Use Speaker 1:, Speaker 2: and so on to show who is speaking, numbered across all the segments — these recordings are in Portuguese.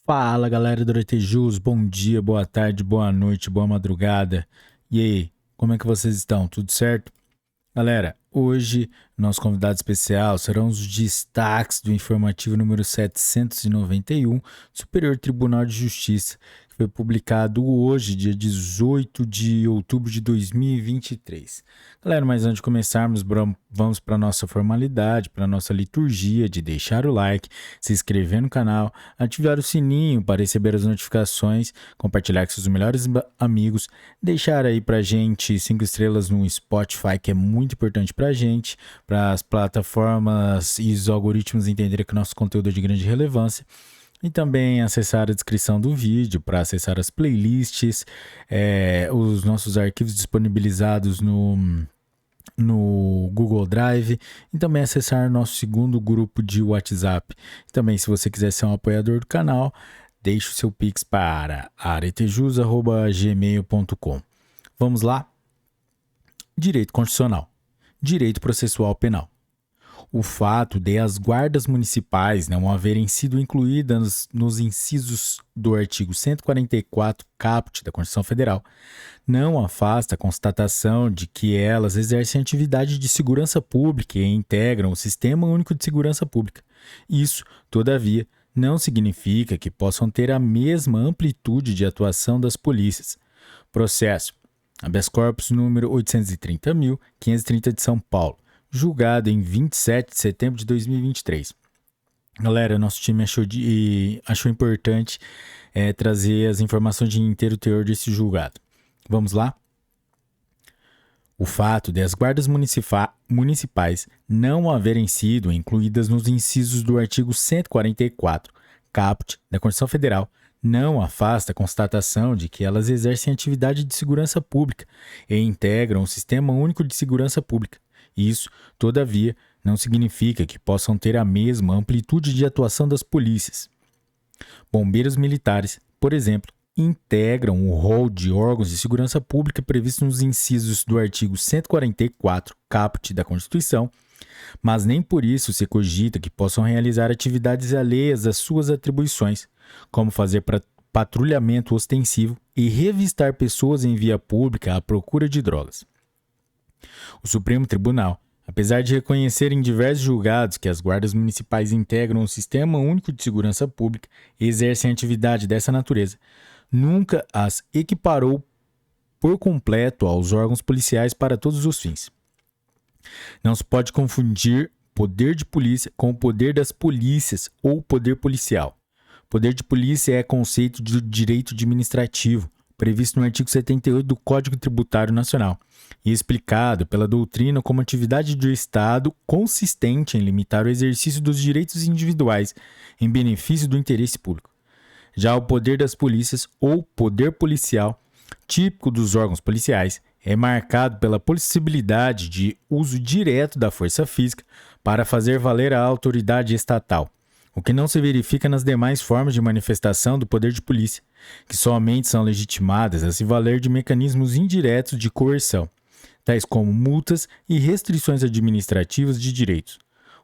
Speaker 1: Fala galera do Aretejus, bom dia, boa tarde, boa noite, boa madrugada. E aí, como é que vocês estão? Tudo certo? Galera, hoje nosso convidado especial serão os destaques do informativo número 791 do Superior Tribunal de Justiça, que foi publicado hoje, dia 18 de outubro de 2023. Galera, mas antes de começarmos, vamos para a nossa formalidade, para a nossa liturgia de deixar o like, se inscrever no canal, ativar o sininho para receber as notificações, compartilhar com seus melhores amigos, deixar aí pra gente 5 estrelas no Spotify, que é muito importante pra gente, para as plataformas e os algoritmos entenderem que o nosso conteúdo é de grande relevância. E também acessar a descrição do vídeo para acessar as playlists, os nossos arquivos disponibilizados no Google Drive e também acessar nosso segundo grupo de WhatsApp. E também, se você quiser ser um apoiador do canal, deixe o seu Pix para aretejus@gmail.com. Vamos lá? Direito Constitucional. Direito Processual Penal. O fato de as guardas municipais não haverem sido incluídas nos incisos do artigo 144 caput da Constituição Federal não afasta a constatação de que elas exercem atividade de segurança pública e integram o Sistema Único de Segurança Pública. Isso, todavia, não significa que possam ter a mesma amplitude de atuação das polícias. Processo habeas corpus número 830.530 de São Paulo, julgado em 27 de setembro de 2023. Galera, nosso time achou importante trazer as informações de inteiro teor desse julgado. Vamos lá? O fato de as guardas municipais não haverem sido incluídas nos incisos do artigo 144, caput, da Constituição Federal, não afasta a constatação de que elas exercem atividade de segurança pública e integram o Sistema Único de Segurança Pública. Isso, todavia, não significa que possam ter a mesma amplitude de atuação das polícias. Bombeiros militares, por exemplo, integram o rol de órgãos de segurança pública previsto nos incisos do artigo 144, caput da Constituição, mas nem por isso se cogita que possam realizar atividades alheias às suas atribuições, como fazer patrulhamento ostensivo e revistar pessoas em via pública à procura de drogas. O Supremo Tribunal, apesar de reconhecer em diversos julgados que as guardas municipais integram o Sistema Único de Segurança Pública e exercem atividade dessa natureza, nunca as equiparou por completo aos órgãos policiais para todos os fins. Não se pode confundir poder de polícia com o poder das polícias ou poder policial. Poder de polícia é conceito de direito administrativo, previsto no artigo 78 do Código Tributário Nacional, e explicado pela doutrina como atividade do Estado consistente em limitar o exercício dos direitos individuais em benefício do interesse público. Já o poder das polícias ou poder policial, típico dos órgãos policiais, é marcado pela possibilidade de uso direto da força física para fazer valer a autoridade estatal, o que não se verifica nas demais formas de manifestação do poder de polícia, que somente são legitimadas a se valer de mecanismos indiretos de coerção, tais como multas e restrições administrativas de direitos.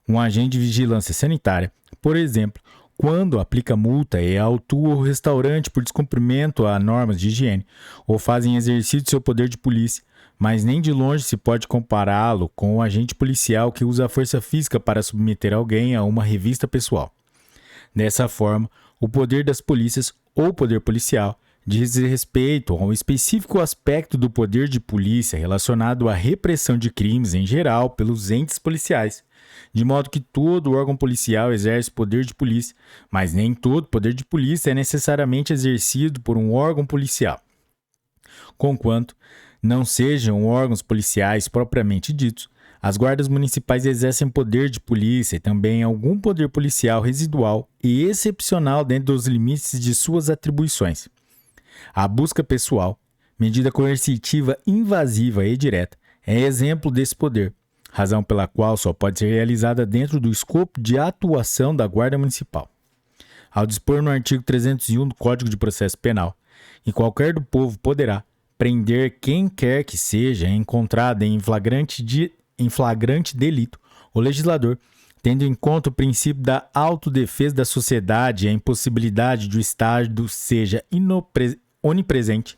Speaker 1: Um agente de vigilância sanitária, por exemplo, quando aplica multa e autua o restaurante por descumprimento a normas de higiene, ou fazem exercício de seu poder de polícia, mas nem de longe se pode compará-lo com o agente policial que usa a força física para submeter alguém a uma revista pessoal. Dessa forma, o poder das polícias ou poder policial diz respeito a um específico aspecto do poder de polícia relacionado à repressão de crimes em geral pelos entes policiais, de modo que todo órgão policial exerce poder de polícia, mas nem todo poder de polícia é necessariamente exercido por um órgão policial. Conquanto não sejam órgãos policiais propriamente ditos, as guardas municipais exercem poder de polícia e também algum poder policial residual e excepcional dentro dos limites de suas atribuições. A busca pessoal, medida coercitiva invasiva e direta, é exemplo desse poder, razão pela qual só pode ser realizada dentro do escopo de atuação da Guarda Municipal. Ao dispor no artigo 301 do Código de Processo Penal, e qualquer do povo poderá prender quem quer que seja encontrado em flagrante delito, o legislador tendo em conta o princípio da autodefesa da sociedade e a impossibilidade de o Estado seja onipresente,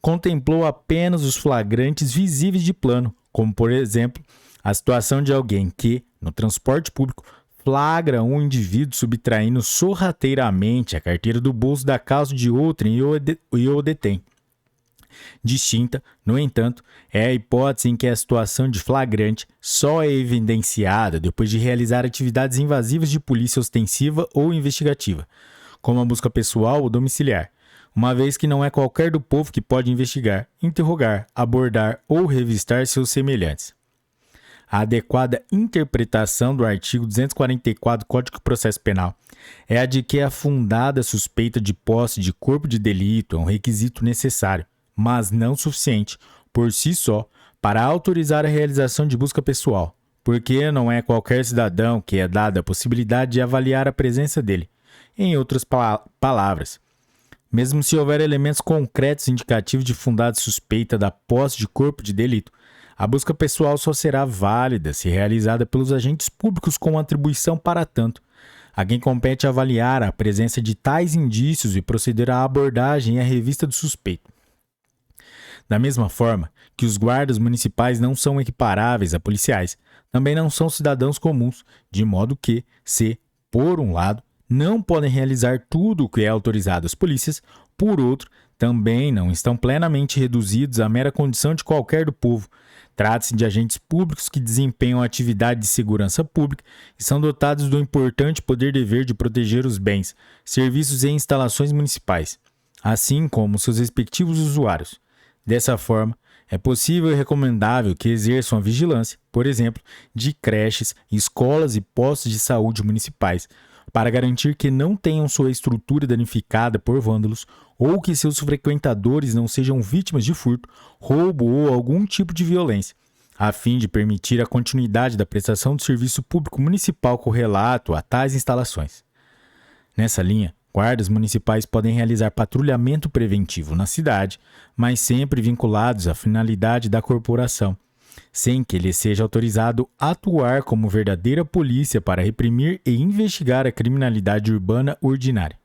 Speaker 1: contemplou apenas os flagrantes visíveis de plano, como, por exemplo, a situação de alguém que, no transporte público, flagra um indivíduo subtraindo sorrateiramente a carteira do bolso da calça de outrem e o detém. Distinta, no entanto, é a hipótese em que a situação de flagrante só é evidenciada depois de realizar atividades invasivas de polícia ostensiva ou investigativa, como a busca pessoal ou domiciliar, uma vez que não é qualquer do povo que pode investigar, interrogar, abordar ou revistar seus semelhantes. A adequada interpretação do artigo 244 do Código de Processo Penal é a de que a fundada suspeita de posse de corpo de delito é um requisito necessário, mas não suficiente, por si só, para autorizar a realização de busca pessoal, porque não é qualquer cidadão que é dada a possibilidade de avaliar a presença dele. Em outras palavras, mesmo se houver elementos concretos indicativos de fundada suspeita da posse de corpo de delito, a busca pessoal só será válida se realizada pelos agentes públicos com atribuição para tanto, a quem compete avaliar a presença de tais indícios e proceder à abordagem e à revista do suspeito. Da mesma forma que os guardas municipais não são equiparáveis a policiais, também não são cidadãos comuns, de modo que, se, por um lado, não podem realizar tudo o que é autorizado às polícias, por outro, também não estão plenamente reduzidos à mera condição de qualquer do povo. Trata-se de agentes públicos que desempenham atividade de segurança pública e são dotados do importante poder-dever de proteger os bens, serviços e instalações municipais, assim como seus respectivos usuários. Dessa forma, é possível e recomendável que exerçam a vigilância, por exemplo, de creches, escolas e postos de saúde municipais, para garantir que não tenham sua estrutura danificada por vândalos ou que seus frequentadores não sejam vítimas de furto, roubo ou algum tipo de violência, a fim de permitir a continuidade da prestação do serviço público municipal correlato a tais instalações. Nessa linha, guardas municipais podem realizar patrulhamento preventivo na cidade, mas sempre vinculados à finalidade da corporação, sem que lhe seja autorizado atuar como verdadeira polícia para reprimir e investigar a criminalidade urbana ordinária.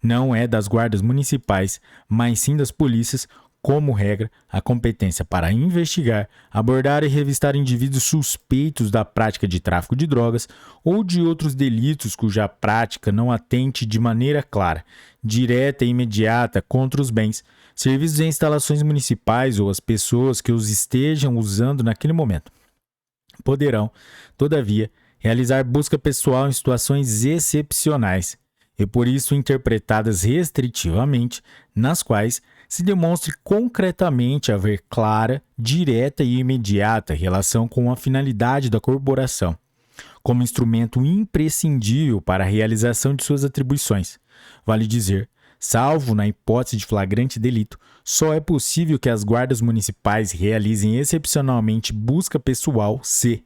Speaker 1: Não é das guardas municipais, mas sim das polícias, como regra, a competência para investigar, abordar e revistar indivíduos suspeitos da prática de tráfico de drogas ou de outros delitos cuja prática não atente de maneira clara, direta e imediata contra os bens, serviços e instalações municipais ou as pessoas que os estejam usando naquele momento. Poderão, todavia, realizar busca pessoal em situações excepcionais e por isso interpretadas restritivamente, nas quais se demonstre concretamente haver clara, direta e imediata relação com a finalidade da corporação, como instrumento imprescindível para a realização de suas atribuições. Vale dizer, salvo na hipótese de flagrante delito, só é possível que as guardas municipais realizem excepcionalmente busca pessoal se,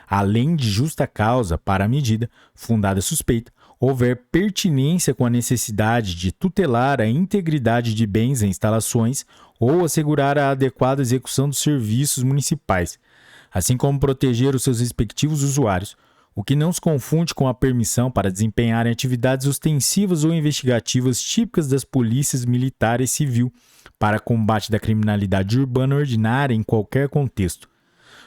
Speaker 1: além de justa causa para a medida, fundada suspeita, houver pertinência com a necessidade de tutelar a integridade de bens e instalações ou assegurar a adequada execução dos serviços municipais, assim como proteger os seus respectivos usuários, o que não se confunde com a permissão para desempenharem atividades ostensivas ou investigativas típicas das polícias militar e civil para combate da criminalidade urbana ordinária em qualquer contexto.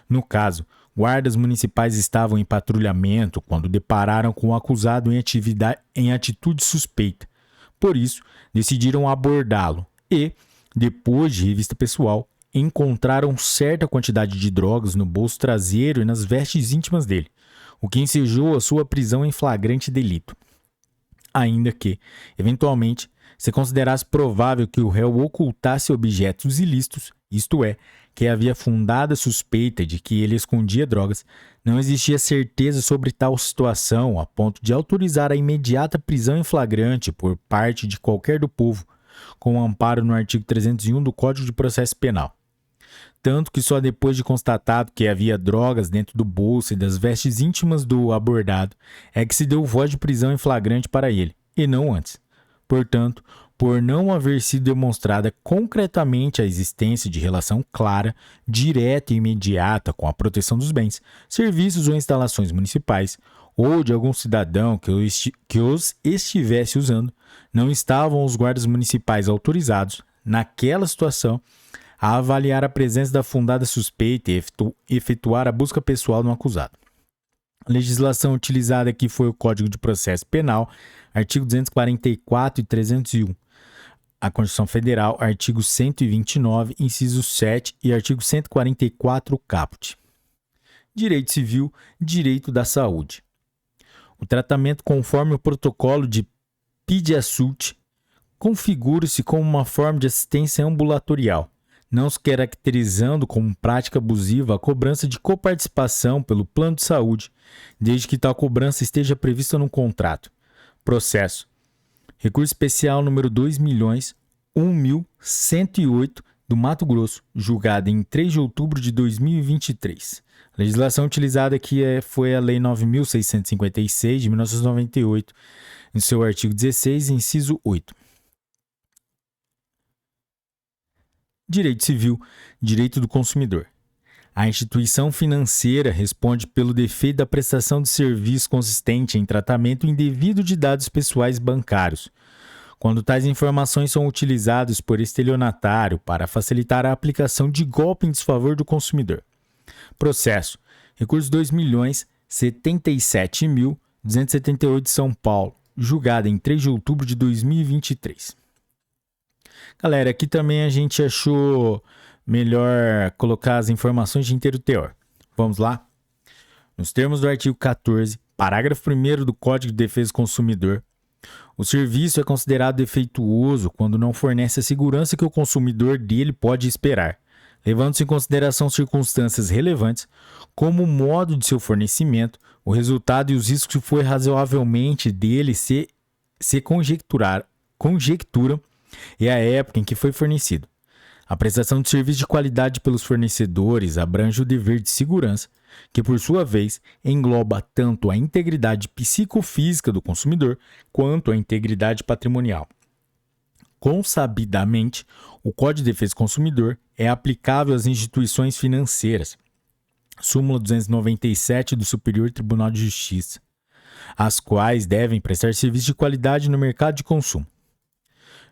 Speaker 1: No caso, guardas municipais estavam em patrulhamento quando depararam com o acusado em atitude suspeita. Por isso, decidiram abordá-lo e, depois de revista pessoal, encontraram certa quantidade de drogas no bolso traseiro e nas vestes íntimas dele, o que ensejou a sua prisão em flagrante delito. Ainda que, eventualmente, se considerasse provável que o réu ocultasse objetos ilícitos, isto é, que havia fundada suspeita de que ele escondia drogas, não existia certeza sobre tal situação a ponto de autorizar a imediata prisão em flagrante por parte de qualquer do povo, com amparo no artigo 301 do Código de Processo Penal. Tanto que só depois de constatado que havia drogas dentro do bolso e das vestes íntimas do abordado é que se deu voz de prisão em flagrante para ele, e não antes. Portanto, por não haver sido demonstrada concretamente a existência de relação clara, direta e imediata com a proteção dos bens, serviços ou instalações municipais, ou de algum cidadão que os estivesse usando, não estavam os guardas municipais autorizados, naquela situação, a avaliar a presença da fundada suspeita e efetuar a busca pessoal no acusado. A legislação utilizada aqui foi o Código de Processo Penal, artigo 244 e 301. A Constituição Federal, artigo 129, inciso 7 e artigo 144, caput. Direito Civil, direito da saúde. O tratamento conforme o protocolo de Pidiaçute configura-se como uma forma de assistência ambulatorial, não se caracterizando como prática abusiva a cobrança de coparticipação pelo plano de saúde, desde que tal cobrança esteja prevista no contrato. Processo. Recurso especial número 2.001.108 do Mato Grosso, julgado em 3 de outubro de 2023. A legislação utilizada aqui foi a Lei 9.656 de 1998, em seu artigo 16, inciso 8. Direito Civil, direito do consumidor. A instituição financeira responde pelo defeito da prestação de serviço consistente em tratamento indevido de dados pessoais bancários, quando tais informações são utilizadas por estelionatário para facilitar a aplicação de golpe em desfavor do consumidor. Processo. Recurso 2.077.278 de São Paulo, julgado em 3 de outubro de 2023. Galera, aqui também a gente achou melhor colocar as informações de inteiro teor. Vamos lá? Nos termos do artigo 14, parágrafo 1º do Código de Defesa do Consumidor, o serviço é considerado defeituoso quando não fornece a segurança que o consumidor dele pode esperar, levando-se em consideração circunstâncias relevantes, como o modo de seu fornecimento, o resultado e os riscos que foi razoavelmente dele se conjecturam e a época em que foi fornecido. A prestação de serviço de qualidade pelos fornecedores abrange o dever de segurança, que por sua vez engloba tanto a integridade psicofísica do consumidor quanto a integridade patrimonial. Consabidamente, o Código de Defesa do Consumidor é aplicável às instituições financeiras, súmula 297 do Superior Tribunal de Justiça, as quais devem prestar serviço de qualidade no mercado de consumo.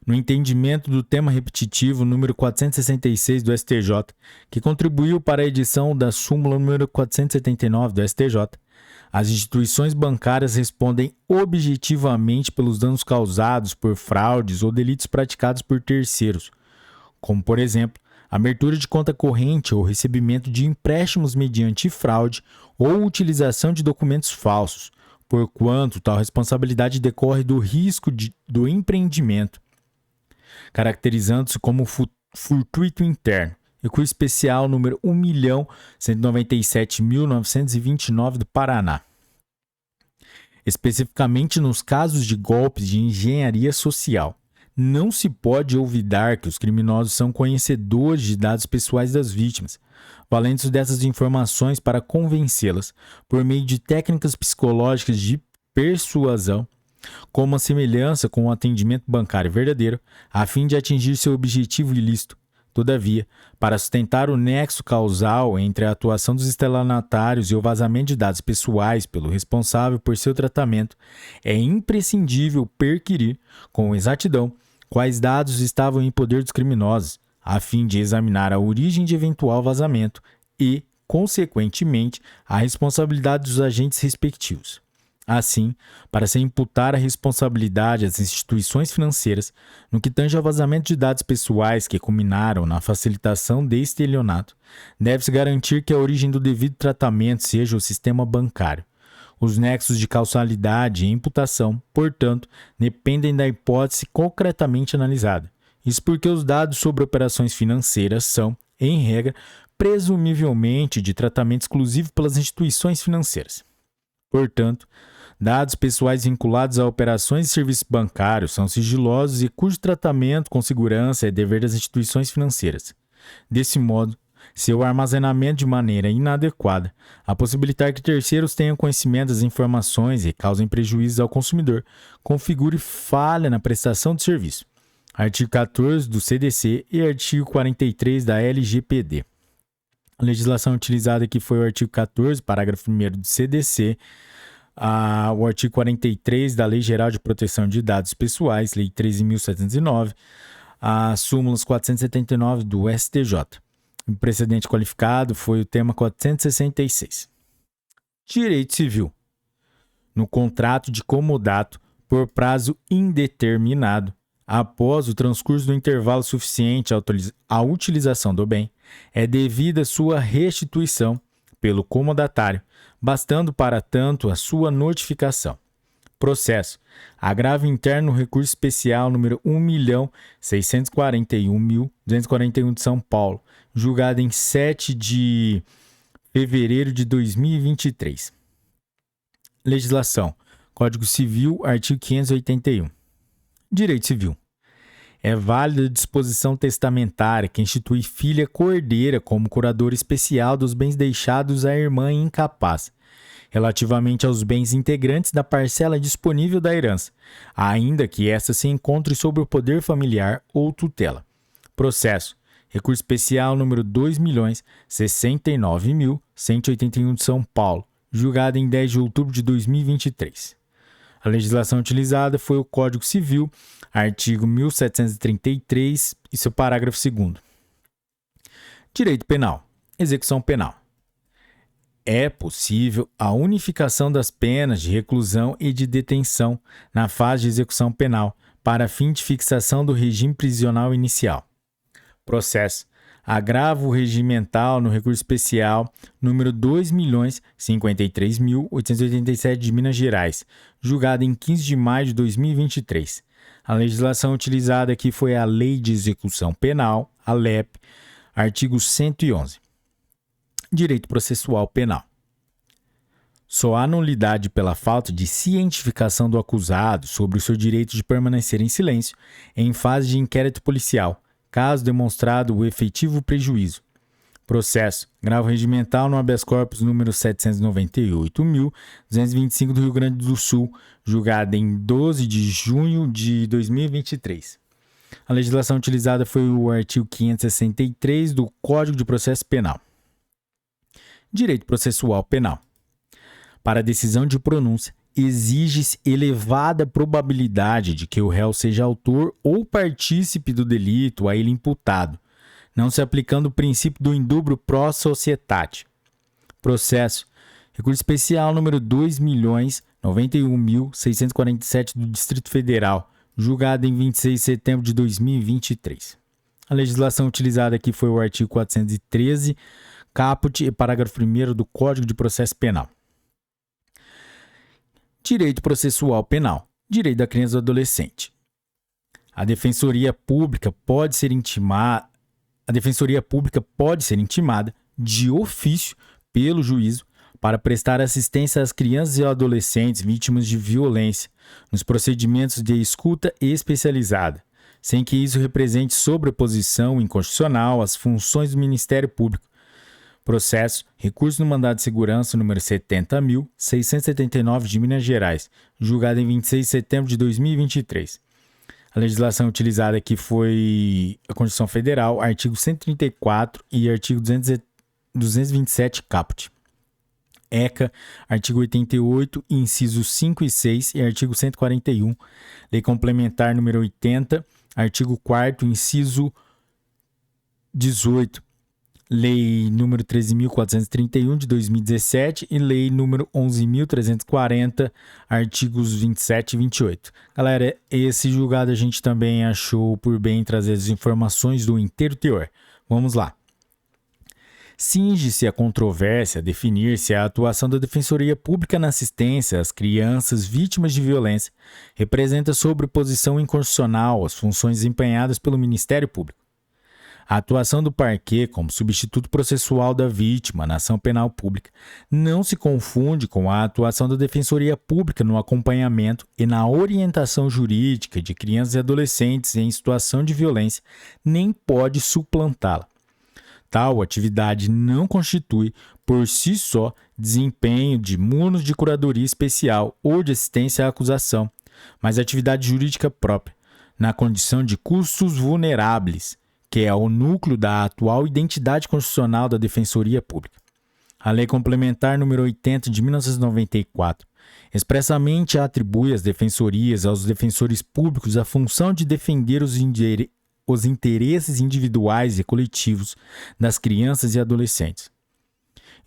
Speaker 1: No entendimento do tema repetitivo número 466 do STJ, que contribuiu para a edição da súmula número 479 do STJ, as instituições bancárias respondem objetivamente pelos danos causados por fraudes ou delitos praticados por terceiros, como, por exemplo, abertura de conta corrente ou recebimento de empréstimos mediante fraude ou utilização de documentos falsos, porquanto tal responsabilidade decorre do risco do empreendimento, caracterizando-se como furtuito interno. Recurso especial número 1.197.929 do Paraná. Especificamente nos casos de golpes de engenharia social, não se pode olvidar que os criminosos são conhecedores de dados pessoais das vítimas, valendo-se dessas informações para convencê-las, por meio de técnicas psicológicas de persuasão, com uma semelhança com o atendimento bancário verdadeiro, a fim de atingir seu objetivo ilícito. Todavia, para sustentar o nexo causal entre a atuação dos estelionatários e o vazamento de dados pessoais pelo responsável por seu tratamento, é imprescindível perquirir, com exatidão, quais dados estavam em poder dos criminosos, a fim de examinar a origem de eventual vazamento e, consequentemente, a responsabilidade dos agentes respectivos. Assim, para se imputar a responsabilidade às instituições financeiras no que tange ao vazamento de dados pessoais que culminaram na facilitação de estelionato, deve-se garantir que a origem do devido tratamento seja o sistema bancário. Os nexos de causalidade e imputação, portanto, dependem da hipótese concretamente analisada. Isso porque os dados sobre operações financeiras são, em regra, presumivelmente de tratamento exclusivo pelas instituições financeiras. Portanto, dados pessoais vinculados a operações e serviços bancários são sigilosos e cujo tratamento com segurança é dever das instituições financeiras. Desse modo, seu armazenamento de maneira inadequada, a possibilitar que terceiros tenham conhecimento das informações e causem prejuízos ao consumidor, configure falha na prestação de serviço. artigo 14 do CDC e artigo 43 da LGPD. A legislação utilizada aqui foi o artigo 14, parágrafo 1º do CDC, o artigo 43 da Lei Geral de Proteção de Dados Pessoais, Lei 13.709, as súmulas 479 do STJ. O precedente qualificado foi o tema 466. Direito civil. No contrato de comodato por prazo indeterminado, após o transcurso do intervalo suficiente à utilização do bem, é devida sua restituição pelo comodatário, bastando para tanto a sua notificação. Processo. Agravo interno no recurso especial número 1.641.241 de São Paulo, julgado em 7 de fevereiro de 2023. Legislação. Código Civil, artigo 581. Direito civil. É válida a disposição testamentária que institui filha coerdeira como curadora especial dos bens deixados à irmã incapaz, relativamente aos bens integrantes da parcela disponível da herança, ainda que esta se encontre sob o poder familiar ou tutela. Processo. Recurso especial número 2.069.181 de São Paulo, julgado em 10 de outubro de 2023. A legislação utilizada foi o Código Civil, artigo 1733 e seu parágrafo 2º. Direito penal. Execução penal. É possível a unificação das penas de reclusão e de detenção na fase de execução penal para fim de fixação do regime prisional inicial. Processo. Agravo regimental no recurso especial número 2.053.887 de Minas Gerais, julgado em 15 de maio de 2023. A legislação utilizada aqui foi a Lei de Execução Penal, a LEP, artigo 111. Direito processual penal. Só há nulidade pela falta de cientificação do acusado sobre o seu direito de permanecer em silêncio em fase de inquérito policial, caso demonstrado o efetivo prejuízo. Processo. Agravo regimental no habeas corpus número 798.225 do Rio Grande do Sul, julgado em 12 de junho de 2023. A legislação utilizada foi o artigo 563 do Código de Processo Penal. Direito processual penal. Para a decisão de pronúncia, exige-se elevada probabilidade de que o réu seja autor ou partícipe do delito a ele imputado, não se aplicando o princípio do indubro pro societate. Processo. Recurso especial número 2.091.647 do Distrito Federal, julgado em 26 de setembro de 2023. A legislação utilizada aqui foi o artigo 413, caput e parágrafo 1º do Código de Processo Penal. Direito processual penal. Direito da criança e do adolescente. A Defensoria Pública pode ser intimada de ofício pelo juízo para prestar assistência às crianças e adolescentes vítimas de violência nos procedimentos de escuta especializada, sem que isso represente sobreposição inconstitucional às funções do Ministério Público. Processo. Recurso no mandado de segurança número 70.679 de Minas Gerais, julgado em 26 de setembro de 2023. A legislação utilizada aqui foi a Constituição Federal, artigo 134 e artigo 227 caput. ECA, artigo 88, incisos 5 e 6 e artigo 141. Lei Complementar número 80, artigo 4º, inciso 18. Lei número 13.431 de 2017 e Lei número 11.340, artigos 27 e 28. Galera, esse julgado a gente também achou por bem trazer as informações do inteiro teor. Vamos lá. Cinge-se a controvérsia a definir se a atuação da Defensoria Pública na assistência às crianças vítimas de violência representa sobreposição inconstitucional às funções desempenhadas pelo Ministério Público. A atuação do parquê como substituto processual da vítima na ação penal pública não se confunde com a atuação da Defensoria Pública no acompanhamento e na orientação jurídica de crianças e adolescentes em situação de violência, nem pode suplantá-la. Tal atividade não constitui, por si só, desempenho de munus de curadoria especial ou de assistência à acusação, mas atividade jurídica própria. na condição de custos vulneráveis, que é o núcleo da atual identidade constitucional da Defensoria Pública. A Lei Complementar número 80 de 1994 expressamente atribui às defensorias aos defensores públicos a função de defender os interesses individuais e coletivos das crianças e adolescentes.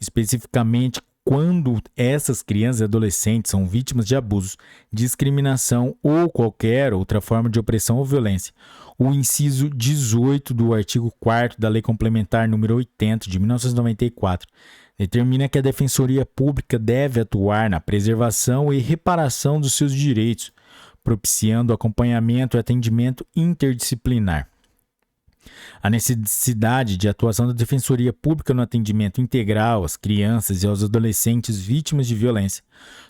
Speaker 1: Especificamente, quando essas crianças e adolescentes são vítimas de abusos, discriminação ou qualquer outra forma de opressão ou violência, o inciso 18 do artigo 4º da Lei Complementar número 80 de 1994 determina que a Defensoria Pública deve atuar na preservação e reparação dos seus direitos, propiciando acompanhamento e atendimento interdisciplinar. A necessidade de atuação da Defensoria Pública no atendimento integral às crianças e aos adolescentes vítimas de violência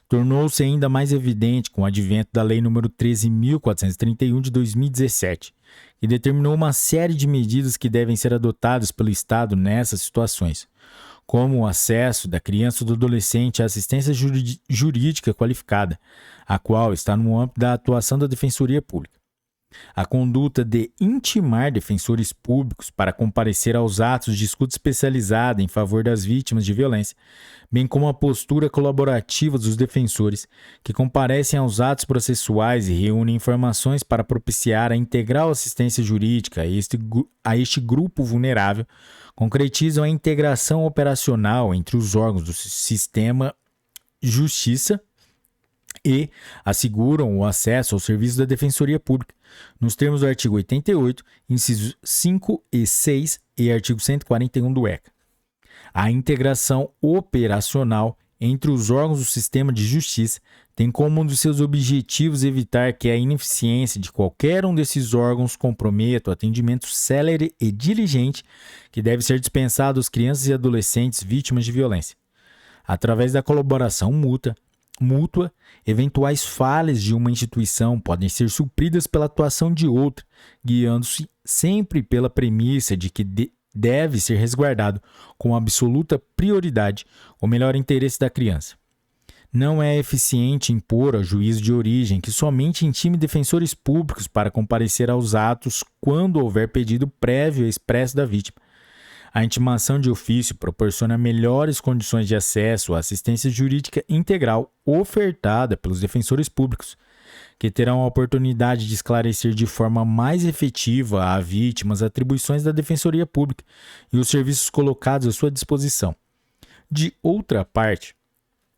Speaker 1: tornou-se ainda mais evidente com o advento da Lei nº 13.431 de 2017, que determinou uma série de medidas que devem ser adotadas pelo Estado nessas situações, como o acesso da criança ou do adolescente à assistência jurídica qualificada, a qual está no âmbito da atuação da Defensoria Pública. A conduta de intimar defensores públicos para comparecer aos atos de escuta especializada em favor das vítimas de violência, bem como a postura colaborativa dos defensores que comparecem aos atos processuais e reúnem informações para propiciar a integral assistência jurídica a este grupo vulnerável, concretizam a integração operacional entre os órgãos do sistema Justiça e asseguram o acesso ao serviço da Defensoria Pública, nos termos do artigo 88, incisos 5 e 6 e artigo 141 do ECA. A integração operacional entre os órgãos do sistema de justiça tem como um dos seus objetivos evitar que a ineficiência de qualquer um desses órgãos comprometa o atendimento célere e diligente que deve ser dispensado às crianças e adolescentes vítimas de violência. Através da colaboração mútua, eventuais falhas de uma instituição podem ser supridas pela atuação de outra, guiando-se sempre pela premissa de que deve ser resguardado com absoluta prioridade o melhor interesse da criança. Não é eficiente impor ao juízo de origem que somente intime defensores públicos para comparecer aos atos quando houver pedido prévio e expresso da vítima. A intimação de ofício proporciona melhores condições de acesso à assistência jurídica integral ofertada pelos defensores públicos, que terão a oportunidade de esclarecer de forma mais efetiva à vítima as atribuições da Defensoria Pública e os serviços colocados à sua disposição. De outra parte,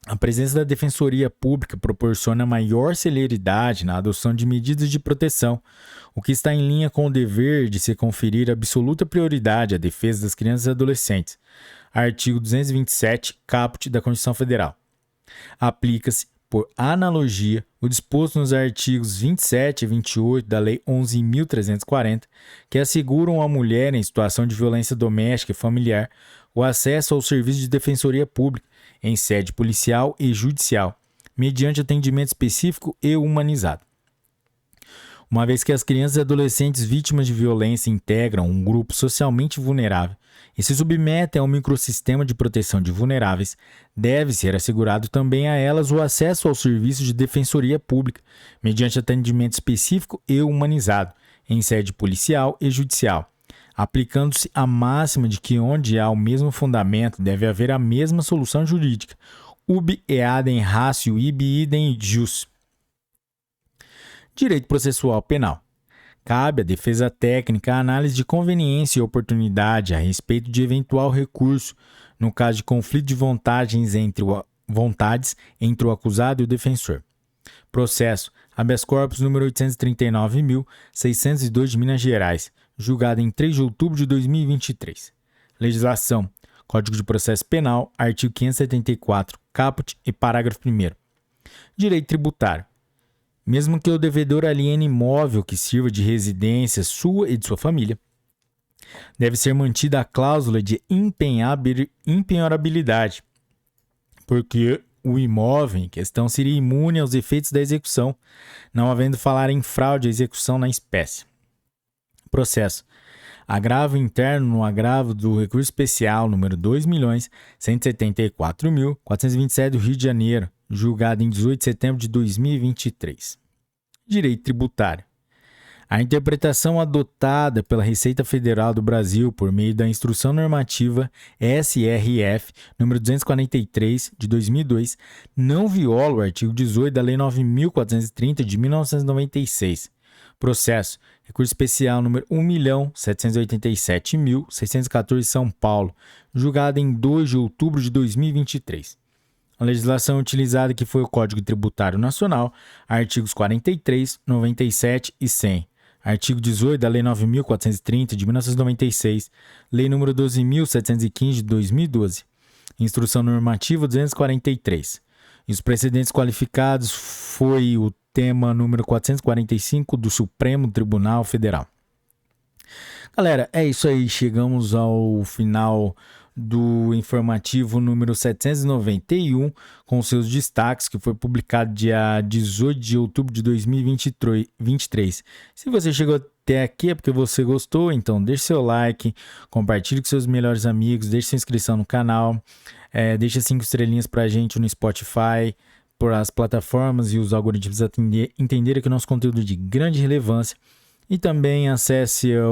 Speaker 1: a presença da Defensoria Pública proporciona maior celeridade na adoção de medidas de proteção, o que está em linha com o dever de se conferir absoluta prioridade à defesa das crianças e adolescentes. Artigo 227, caput da Constituição Federal. Aplica-se, por analogia, o disposto nos artigos 27 e 28 da Lei 11.340, que asseguram à mulher em situação de violência doméstica e familiar o acesso ao serviço de defensoria pública em sede policial e judicial, mediante atendimento específico e humanizado. Uma vez que as crianças e adolescentes vítimas de violência integram um grupo socialmente vulnerável e se submetem a um microsistema de proteção de vulneráveis, deve ser assegurado também a elas o acesso ao serviço de defensoria pública, mediante atendimento específico e humanizado, em sede policial e judicial, aplicando-se a máxima de que onde há o mesmo fundamento deve haver a mesma solução jurídica, ubi eadem ratio ibi idem jus. Direito processual penal. Cabe à defesa técnica a análise de conveniência e oportunidade a respeito de eventual recurso, no caso de conflito de vontades entre o acusado e o defensor. Processo habeas corpus número 839.602 de Minas Gerais, julgado em 3 de outubro de 2023. Legislação. Código de Processo Penal, artigo 574, caput e parágrafo 1º. Direito tributário. Mesmo que o devedor aliene imóvel que sirva de residência sua e de sua família, deve ser mantida a cláusula de impenhorabilidade, porque o imóvel em questão seria imune aos efeitos da execução, não havendo falar em fraude à execução na espécie. Processo. Agravo interno no agravo do recurso especial número 2.174.427 do Rio de Janeiro, julgado em 18 de setembro de 2023. Direito tributário. A interpretação adotada pela Receita Federal do Brasil por meio da Instrução Normativa SRF número 243 de 2002 não viola o artigo 18 da Lei 9.430 de 1996. Processo: recurso especial número 1.787.614, São Paulo, julgado em 2 de outubro de 2023. A legislação utilizada que foi o Código Tributário Nacional, artigos 43, 97 e 100. Artigo 18 da Lei 9.430 de 1996, Lei nº 12.715 de 2012. Instrução Normativa 243. E os precedentes qualificados foi o tema número 445 do Supremo Tribunal Federal. Galera, é isso aí. Chegamos ao final do informativo número 791, com seus destaques, que foi publicado dia 18 de outubro de 2023. Se você chegou até aqui é porque você gostou, então deixe seu like, compartilhe com seus melhores amigos, deixe sua inscrição no canal, deixe 5 estrelinhas pra gente no Spotify, por as plataformas e os algoritmos entenderem que o nosso conteúdo é de grande relevância. E também acesse a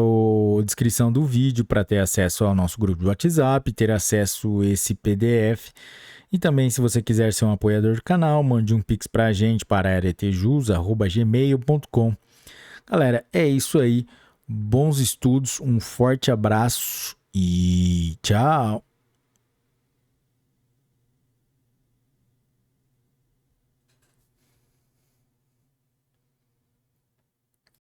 Speaker 1: descrição do vídeo para ter acesso ao nosso grupo de WhatsApp, ter acesso a esse PDF. E também, se você quiser ser um apoiador do canal, mande um pix para a gente para aretejus@gmail.com. Galera, é isso aí. Bons estudos, um forte abraço e tchau!